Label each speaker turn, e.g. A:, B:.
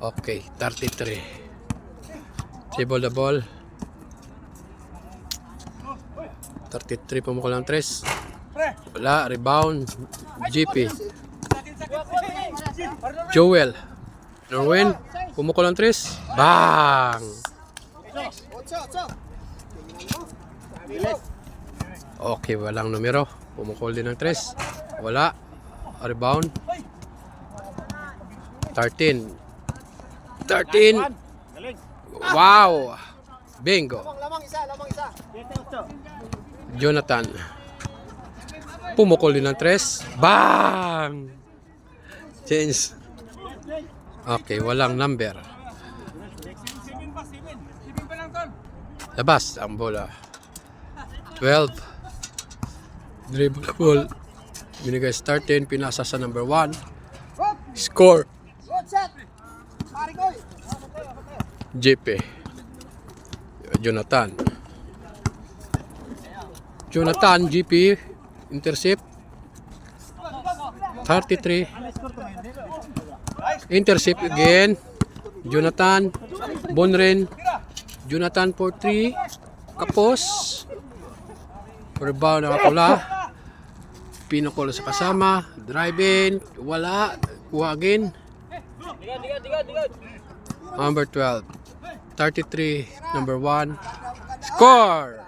A: Okay, 33. Table the ball. 33 pumukol ng 3. Wala, rebound. GP. Joel. Norwin, pumukol ng 3. Bang! Okay, walang numero. Pumukol din ng 3. Wala. Rebound. 13. Wow! Bingo.
B: Lamang isa.
A: Jonathan. Pumukol din ng 3. Bang! Change. Okay, walang number. Labas ang bola. 12. Dribble ball. Binigay sa 13. Pinasa sa number 1. Score. JP. Jonathan. GP. Intercept. 33. Intercept again. Jonathan. Bonren. Jonathan for 3. Kapos. Rebound na pula. Pinakol sa kasama. Drive in. Wala. Kuha again. Number 12. 33. Number 1. Score!